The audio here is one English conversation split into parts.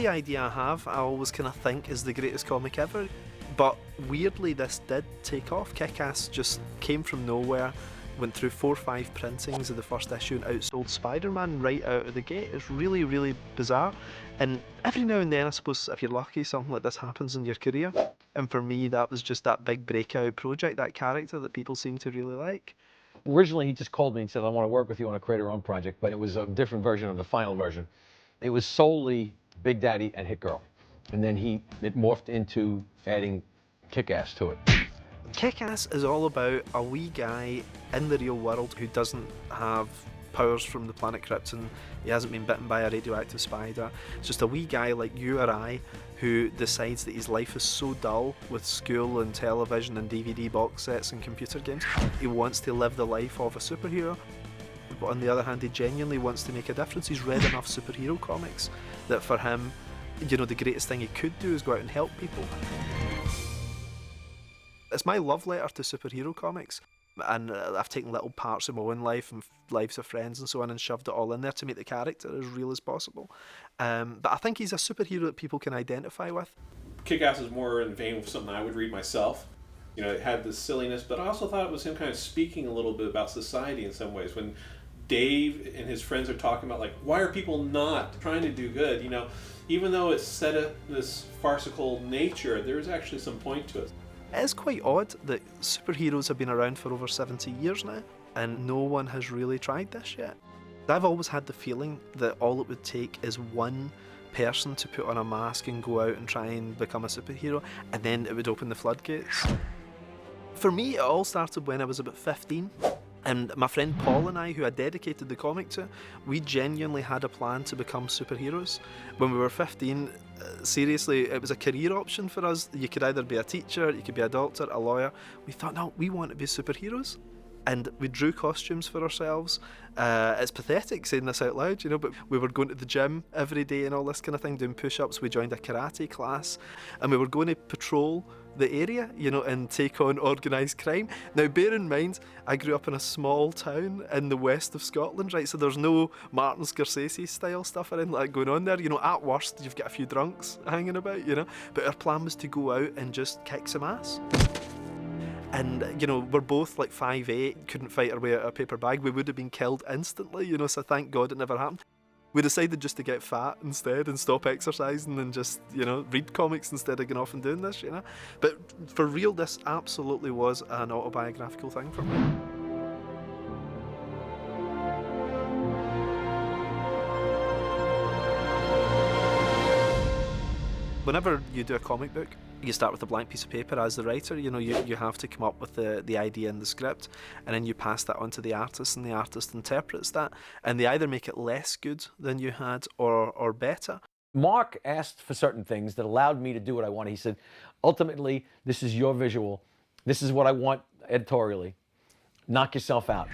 every idea I have, I always kind of think is the greatest comic ever. But weirdly, this did take off. Kick-Ass just came from nowhere, went through 4 or 5 printings of the first issue and outsold Spider-Man right out of the gate. It's really, really bizarre. And every now and then, I suppose, if you're lucky, something like this happens in your career. And for me, that was just that big breakout project, that character that people seem to really like. Originally, he just called me and said, I want to work with you on a Create Your Own project, but it was a different version of the final version. It was solely Big Daddy and Hit Girl. And then it morphed into adding Kick-Ass to it. Kick-Ass is all about a wee guy in the real world who doesn't have powers from the planet Krypton. He hasn't been bitten by a radioactive spider. It's just a wee guy like you or I who decides that his life is so dull with school and television and DVD box sets and computer games. He wants to live the life of a superhero. But on the other hand, he genuinely wants to make a difference. He's read enough superhero comics that for him, you know, the greatest thing he could do is go out and help people. It's my love letter to superhero comics, and I've taken little parts of my own life and lives of friends and so on and shoved it all in there to make the character as real as possible. But I think he's a superhero that people can identify with. Kick-Ass is more in the vein of something I would read myself. You know, it had this silliness, but I also thought it was him kind of speaking a little bit about society in some ways. When Dave and his friends are talking about, like, why are people not trying to do good? You know, even though it's set up this farcical nature, there's actually some point to it. It is quite odd that superheroes have been around for over 70 years now, and no one has really tried this yet. I've always had the feeling that all it would take is one person to put on a mask and go out and try and become a superhero, and then it would open the floodgates. For me, it all started when I was about 15. And my friend Paul and I, who I dedicated the comic to, we genuinely had a plan to become superheroes. When we were 15, seriously, it was a career option for us. You could either be a teacher, you could be a doctor, a lawyer. We thought, no, we want to be superheroes. And we drew costumes for ourselves. It's pathetic saying this out loud, you know, but we were going to the gym every day and all this kind of thing, doing push-ups. We joined a karate class, and we were going to patrol the area, you know, and take on organised crime. Now, bear in mind, I grew up in a small town in the west of Scotland, right? So there's no Martin Scorsese style stuff or anything like that going on there. You know, at worst, you've got a few drunks hanging about, you know. But our plan was to go out and just kick some ass. And, you know, we're both like 5'8", couldn't fight our way out of a paper bag. We would have been killed instantly, you know, so thank God it never happened. We decided just to get fat instead and stop exercising and just, you know, read comics instead of going off and doing this, you know. But for real, this absolutely was an autobiographical thing for me. Whenever you do a comic book, you start with a blank piece of paper as the writer. You know, you have to come up with the idea and the script, and then you pass that on to the artist, and the artist interprets that, and they either make it less good than you had or better. Mark asked for certain things that allowed me to do what I wanted. He said, ultimately, this is your visual. This is what I want editorially. Knock yourself out.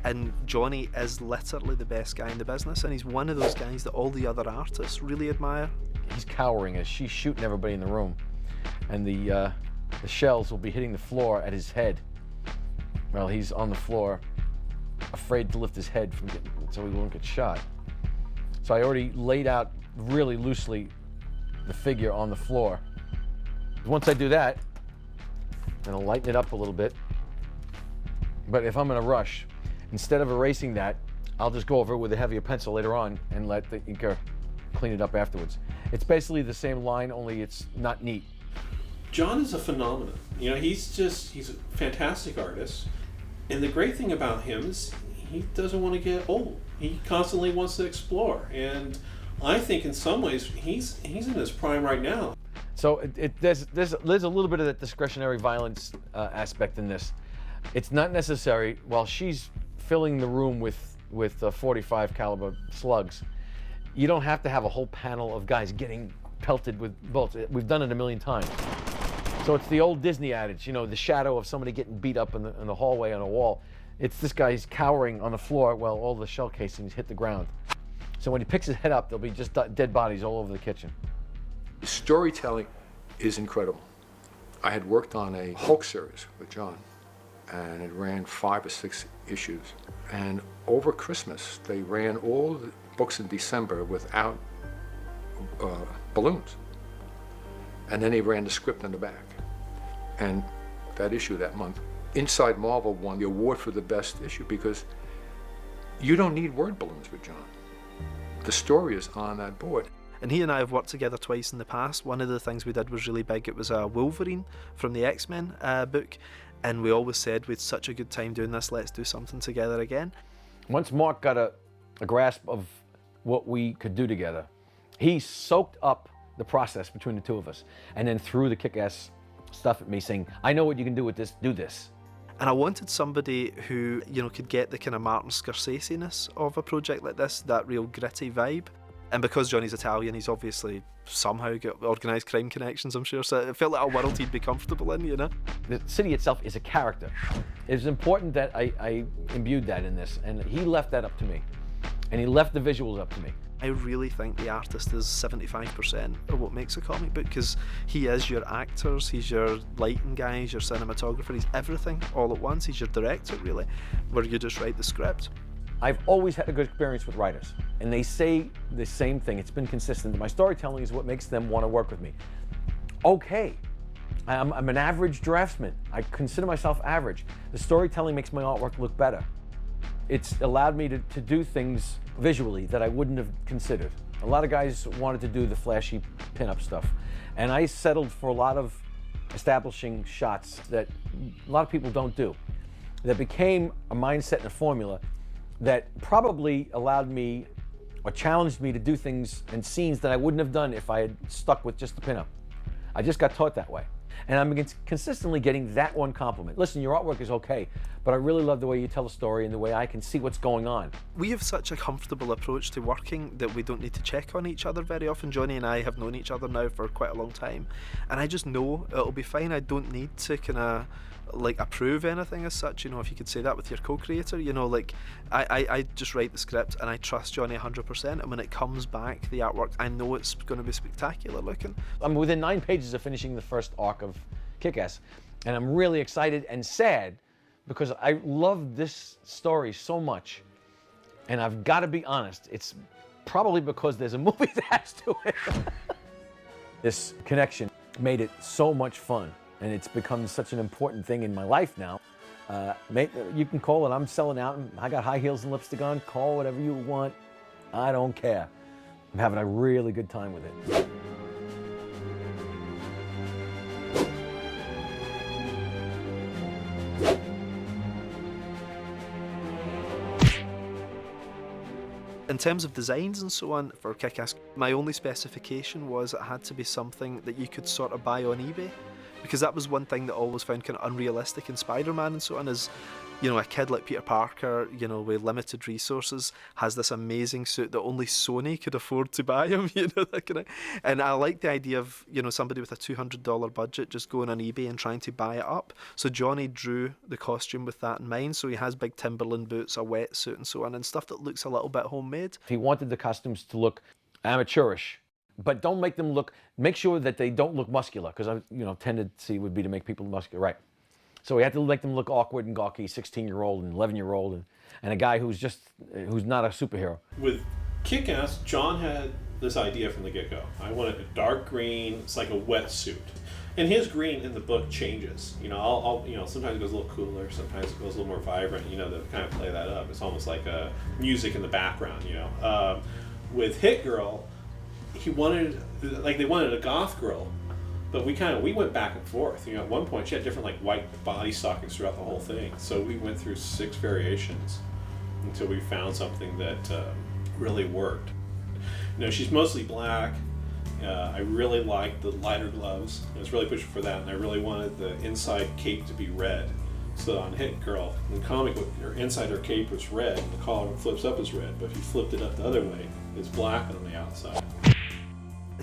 And Johnny is literally the best guy in the business, and he's one of those guys that all the other artists really admire. He's cowering as she's shooting everybody in the room, and the shells will be hitting the floor at his head. Well, he's on the floor, afraid to lift his head so he won't get shot. So I already laid out really loosely the figure on the floor. Once I do that, then I'll lighten it up a little bit. But if I'm in a rush, instead of erasing that, I'll just go over it with a heavier pencil later on and let the inker clean it up afterwards. It's basically the same line, only it's not neat. John is a phenomenon. You know, he's a fantastic artist. And the great thing about him is he doesn't want to get old. He constantly wants to explore. And I think in some ways he's in his prime right now. So there's a little bit of that discretionary violence aspect in this. It's not necessary. While she's filling the room with 45 caliber slugs, you don't have to have a whole panel of guys getting pelted with bullets. We've done it a million times. So it's the old Disney adage, you know, the shadow of somebody getting beat up in the hallway on a wall. It's this guy's cowering on the floor while all the shell casings hit the ground. So when he picks his head up, there'll be just dead bodies all over the kitchen. The storytelling is incredible. I had worked on a Hulk series with John, and it ran 5 or 6 issues. And over Christmas, they ran all the books in December without balloons. And then he ran the script in the back. And that issue that month, Inside Marvel won the award for the best issue because you don't need word balloons with John. The story is on that board. And he and I have worked together twice in the past. One of the things we did was really big. It was a Wolverine from the X-Men book. And we always said we had such a good time doing this, let's do something together again. Once Mark got a grasp of what we could do together, he soaked up the process between the two of us and then threw the kick-ass stuff at me saying, I know what you can do with this, do this. And I wanted somebody who, could get the kind of Martin Scorsese-ness of a project like this, that real gritty vibe. And because Johnny's Italian, he's obviously somehow got organised crime connections, I'm sure. So it felt like a world he'd be comfortable in, The city itself is a character. It's important that I imbued that in this, and he left that up to me. And he left the visuals up to me. I really think the artist is 75% of what makes a comic book, because he is your actors, he's your lighting guy, he's your cinematographer, he's everything all at once. He's your director, really, where you just write the script. I've always had a good experience with writers, and they say the same thing. It's been consistent. My storytelling is what makes them want to work with me. Okay, I'm an average draftsman. I consider myself average. The storytelling makes my artwork look better. It's allowed me to do things visually that I wouldn't have considered. A lot of guys wanted to do the flashy pinup stuff, and I settled for a lot of establishing shots that a lot of people don't do. That became a mindset and a formula that probably allowed me or challenged me to do things and scenes that I wouldn't have done if I had stuck with just the pinup. I just got taught that way. And I'm consistently getting that one compliment. Listen, your artwork is okay, but I really love the way you tell a story and the way I can see what's going on. We have such a comfortable approach to working that we don't need to check on each other very often. Johnny and I have known each other now for quite a long time, and I just know it'll be fine. I don't need to kind of approve anything as such, if you could say that with your co-creator, I just write the script and I trust Johnny 100%, and when it comes back, the artwork, I know it's going to be spectacular looking. I'm within 9 pages of finishing the first arc of Kick-Ass, and I'm really excited and sad because I love this story so much, and I've got to be honest, it's probably because there's a movie attached to it. This connection made it so much fun. And it's become such an important thing in my life now. You can call it, I'm selling out, and I got high heels and lipstick on, call whatever you want. I don't care. I'm having a really good time with it. In terms of designs and so on for Kick-Ass, my only specification was it had to be something that you could sort of buy on eBay. Because that was one thing that I always found kind of unrealistic in Spider-Man and so on is, a kid like Peter Parker, with limited resources, has this amazing suit that only Sony could afford to buy him, that kind of. And I like the idea of, somebody with a $200 budget just going on eBay and trying to buy it up. So Johnny drew the costume with that in mind. So he has big Timberland boots, a wetsuit and so on, and stuff that looks a little bit homemade. He wanted the costumes to look amateurish. But don't make them make sure that they don't look muscular, because tendency would be to make people muscular, right? So we had to make them look awkward and gawky, 16-year-old and 11-year-old, and a guy who's not a superhero. With Kick-Ass, John had this idea from the get-go. I wanted a dark green, it's like a wetsuit. And his green in the book changes. I'll sometimes it goes a little cooler, sometimes it goes a little more vibrant, to kind of play that up. It's almost like music in the background, With Hit Girl, they wanted a goth girl, but we went back and forth. At one point she had different white body stockings throughout the whole thing. So we went through 6 variations until we found something that really worked. She's mostly black. I really liked the lighter gloves. I was really pushing for that, and I really wanted the inside cape to be red. So on Hit Girl, in the comic book, her inside her cape was red, and the collar flips up as red. But if you flipped it up the other way, it's black on the outside.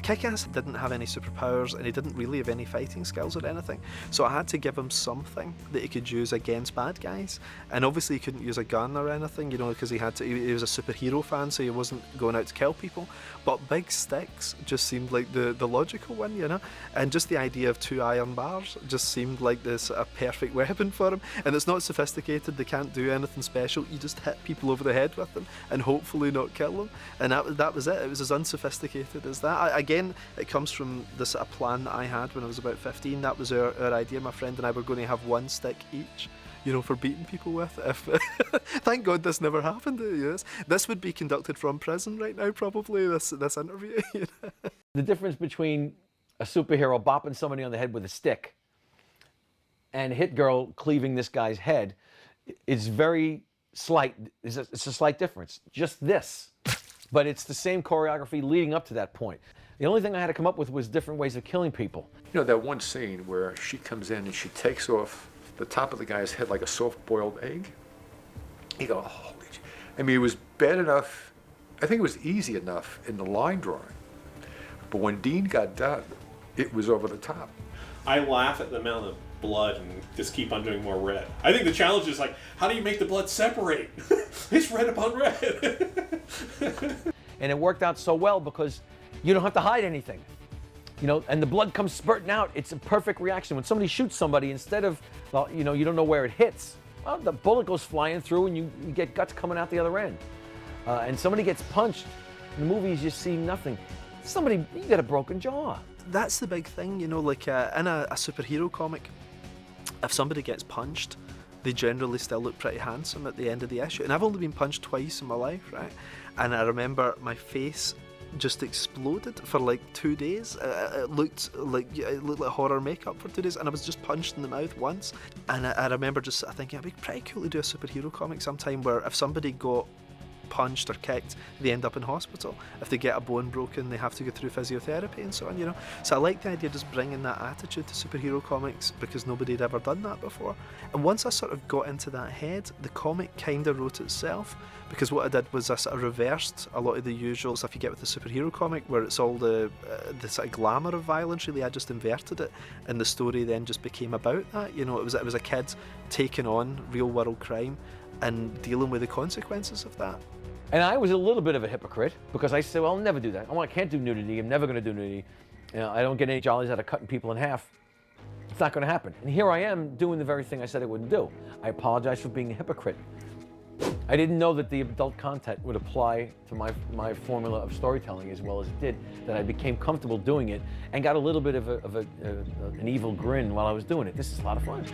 Kick-Ass didn't have any superpowers, and he didn't really have any fighting skills or anything, so I had to give him something that he could use against bad guys. And obviously he couldn't use a gun or anything, because he was a superhero fan, so he wasn't going out to kill people. But big sticks just seemed like the logical one, and just the idea of 2 iron bars just seemed like a perfect weapon for him. And it's not sophisticated, they can't do anything special, you just hit people over the head with them and hopefully not kill them. And that was it. It was as unsophisticated as that. Again, again, it comes from this sort of plan that I had when I was about 15. That was our idea. My friend and I were going to have one stick each, you know, for beating people with. If thank God this never happened. Yes, this would be conducted from prison right now, probably. This interview. You know? The difference between a superhero bopping somebody on the head with a stick and Hit Girl cleaving this guy's head is very slight. It's a slight difference. Just this. But it's the same choreography leading up to that point. The only thing I had to come up with was different ways of killing people. You know, that one scene where she comes in and she takes off the top of the guy's head like a soft-boiled egg? You go, holy shit. I mean, it was bad enough. I think it was easy enough in the line drawing. But when Dean got done, it was over the top. I laugh at the amount of blood and just keep on doing more red. I think the challenge is like, how do you make the blood separate? It's red upon red. And it worked out so well because you don't have to hide anything. You know, and the blood comes spurting out. It's a perfect reaction. When somebody shoots somebody, instead of, well, you know, you don't know where it hits, well, the bullet goes flying through and you get guts coming out the other end. And somebody gets punched. In the movies, you see nothing. Somebody, you get a broken jaw. That's the big thing, you know, like in a superhero comic, if somebody gets punched, they generally still look pretty handsome at the end of the issue. And I've only been punched twice in my life, right? And I remember my face just exploded for like 2 days. It looked like horror makeup for 2 days, and I was just punched in the mouth once. And I remember just thinking, it'd be pretty cool to do a superhero comic sometime where if somebody got punched or kicked, they end up in hospital. If they get a bone broken, they have to go through physiotherapy and so on, you know. So I like the idea of just bringing that attitude to superhero comics because nobody had ever done that before. And once I sort of got into that head, the comic kind of wrote itself, because what I did was I sort of reversed a lot of the usual stuff you get with the superhero comic, where it's all the sort of glamour of violence. Really, I just inverted it, and the story then just became about that. You know, it was a kid taking on real world crime and dealing with the consequences of that. And I was a little bit of a hypocrite because I said, well, I'll never do that. Oh, I can't do nudity. I'm never going to do nudity. You know, I don't get any jollies out of cutting people in half. It's not going to happen. And here I am doing the very thing I said I wouldn't do. I apologize for being a hypocrite. I didn't know that the adult content would apply to my formula of storytelling as well as it did, that I became comfortable doing it and got a little bit of an evil grin while I was doing it. This is a lot of fun.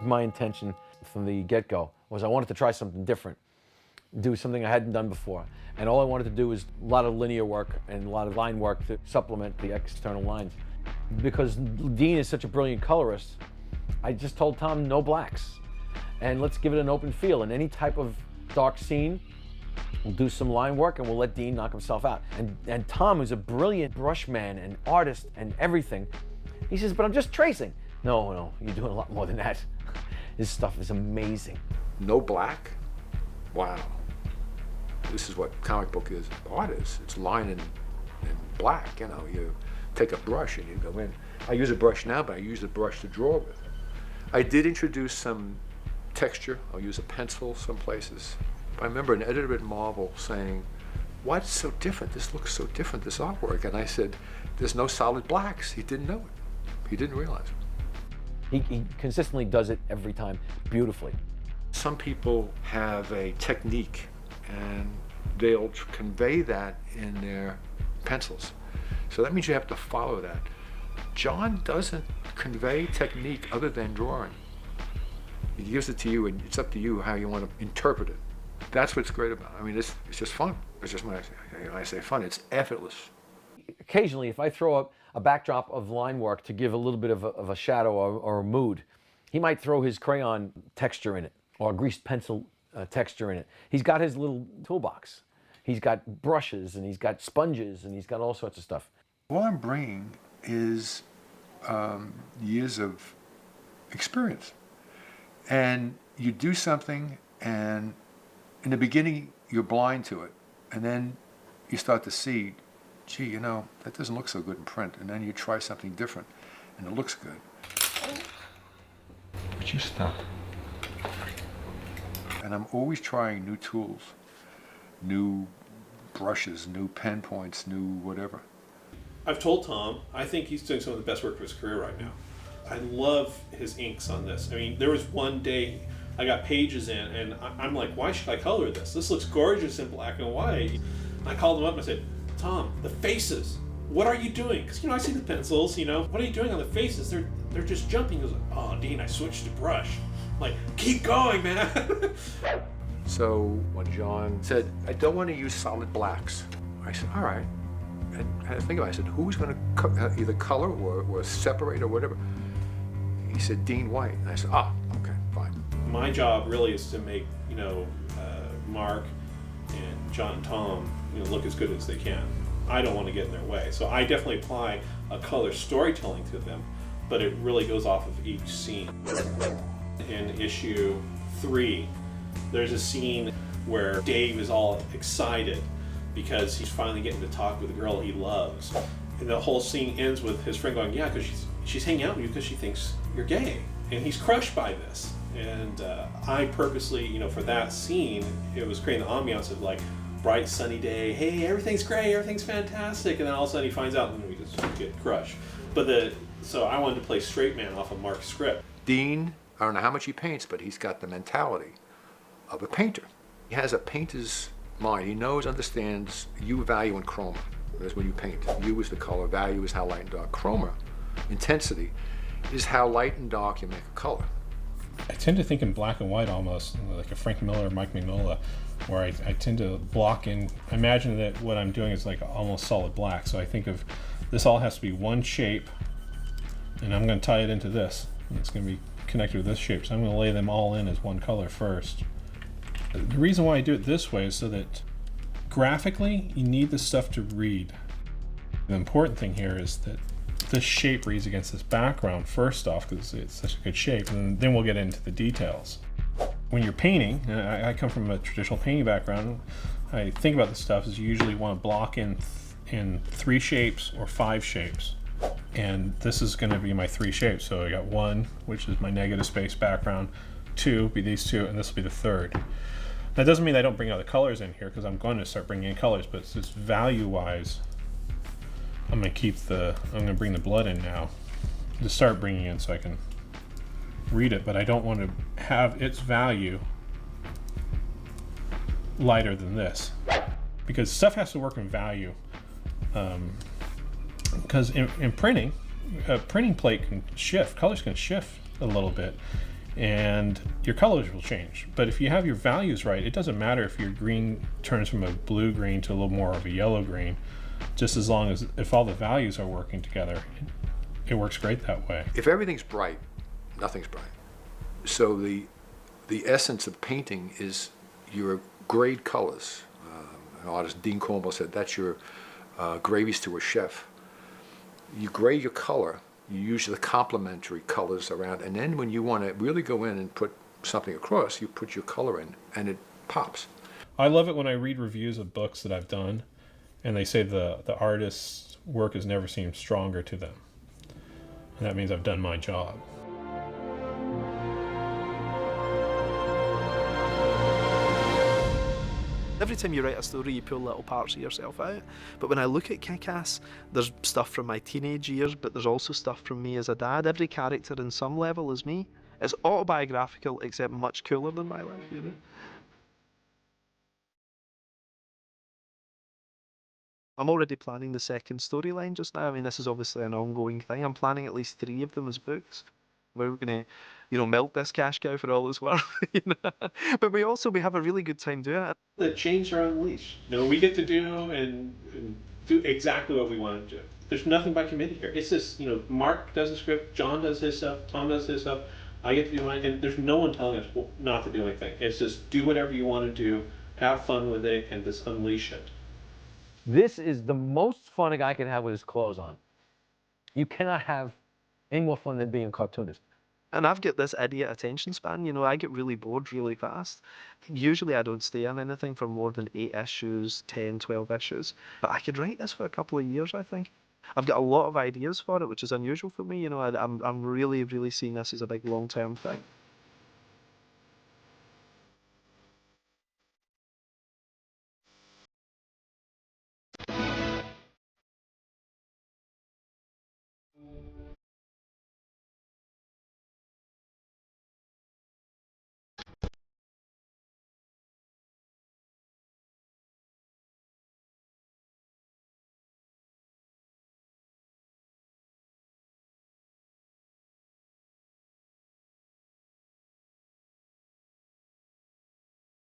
My intention from the get-go was I wanted to try something different, do something I hadn't done before. And all I wanted to do was a lot of linear work and a lot of line work to supplement the external lines. Because Dean is such a brilliant colorist, I just told Tom no blacks. And let's give it an open feel. In any type of dark scene, we'll do some line work and we'll let Dean knock himself out. And Tom, who's a brilliant brush man and artist and everything, he says, but I'm just tracing. No, you're doing a lot more than that. His stuff is amazing. No black? Wow. This is what comic book is, art is. It's line and black, you know. You take a brush and you go in. I use a brush now, but I use a brush to draw with. I did introduce some texture. I'll use a pencil some places. I remember an editor at Marvel saying, why is it so different? This looks so different, this artwork. And I said, there's no solid blacks. He didn't know it. He didn't realize it. He consistently does it every time, beautifully. Some people have a technique and they'll convey that in their pencils. So that means you have to follow that. John doesn't convey technique other than drawing. He gives it to you and it's up to you how you want to interpret it. That's what's great about it. I mean, it's just fun. It's just when I say fun, it's effortless. Occasionally, if I throw up a backdrop of line work to give a little bit of a shadow or a mood, he might throw his crayon texture in it or a greased pencil texture in it. He's got his little toolbox. He's got brushes and he's got sponges and he's got all sorts of stuff. All I'm bringing is years of experience. And you do something and in the beginning you're blind to it, and then you start to see, gee, you know, that doesn't look so good in print. And then you try something different, and it looks good. But you stop. And I'm always trying new tools, new brushes, new pen points, new whatever. I've told Tom, I think he's doing some of the best work of his career right now. I love his inks on this. I mean, there was one day I got pages in, and I'm like, why should I color this? This looks gorgeous in black and white. And I called him up and I said, Tom, the faces, what are you doing? Because, I see the pencils, what are you doing on the faces? They're just jumping. He goes, oh, Dean, I switched to brush. I'm like, keep going, man. So when John said, I don't want to use solid blacks, I said, all right. And I had to think about it. I said, who's going to either color or separate or whatever? He said, Dean White. And I said, okay, fine. My job really is to make, Mark and John and Tom, look as good as they can. I don't want to get in their way. So I definitely apply a color storytelling to them, but it really goes off of each scene. In issue 3, there's a scene where Dave is all excited because he's finally getting to talk with a girl he loves. And the whole scene ends with his friend going, yeah, because she's hanging out with you because she thinks you're gay. And he's crushed by this. And I purposely, for that scene, it was creating the ambiance of like, bright sunny day, hey, everything's great, everything's fantastic, and then all of a sudden he finds out and we just get crushed. So I wanted to play straight man off of Mark's script. Dean, I don't know how much he paints, but he's got the mentality of a painter. He has a painter's mind. He knows, understands hue, value, and chroma. That's when you paint. Hue is the color, value is how light and dark. Chroma, intensity, is how light and dark you make a color. I tend to think in black and white almost, like a Frank Miller or Mike Mignola, where I tend to block in. I imagine that what I'm doing is like almost solid black. So I think of this all has to be one shape, and I'm going to tie it into this. And it's going to be connected with this shape. So I'm going to lay them all in as one color first. The reason why I do it this way is so that graphically you need this stuff to read. The important thing here is that this shape reads against this background first off because it's such a good shape, and then we'll get into the details. When you're painting, and I come from a traditional painting background, I think about this stuff is you usually want to block in 3 shapes or 5 shapes. And this is going to be my 3 shapes. So I got 1, which is my negative space background, 2 be these 2, and this will be the 3rd. That doesn't mean I don't bring other colors in here because I'm going to start bringing in colors, but it's just value-wise, I'm going to bring the blood in now to start bringing in so I can read it, but I don't want to have its value lighter than this because stuff has to work in value. Because in printing, a printing plate can shift, colors can shift a little bit, and your colors will change. But if you have your values right, it doesn't matter if your green turns from a blue green to a little more of a yellow green, just as long as if all the values are working together, it works great that way. If everything's bright, nothing's bright. So the essence of painting is your grade colors. An artist, Dean Cornwell, said that's your gravies to a chef. You grade your color, you use the complementary colors around, and then when you want to really go in and put something across, you put your color in, and it pops. I love it when I read reviews of books that I've done, and they say the artist's work has never seemed stronger to them. And that means I've done my job. Every time you write a story, you pull little parts of yourself out. But when I look at Kick-Ass, there's stuff from my teenage years, but there's also stuff from me as a dad. Every character in some level is me. It's autobiographical, except much cooler than my life, I'm already planning the second storyline just now. I mean, this is obviously an ongoing thing. I'm planning at least 3 of them as books. We're going to, milk this cash cow for all it's worth. But we have a really good time doing it. The chains are unleashed. We get to do and do exactly what we want to do. There's nothing by committee here. It's just, Mark does the script, John does his stuff, Tom does his stuff, I get to do mine, and there's no one telling us not to do anything. It's just do whatever you want to do, have fun with it, and just unleash it. This is the most fun a guy can have with his clothes on. You cannot have any more fun than being a cartoonist. And I've got this idiot attention span, I get really bored really fast. Usually I don't stay on anything for more than 8 issues, 10, 12 issues. But I could write this for a couple of years, I think. I've got a lot of ideas for it, which is unusual for me, I'm really, really seeing this as a big long-term thing.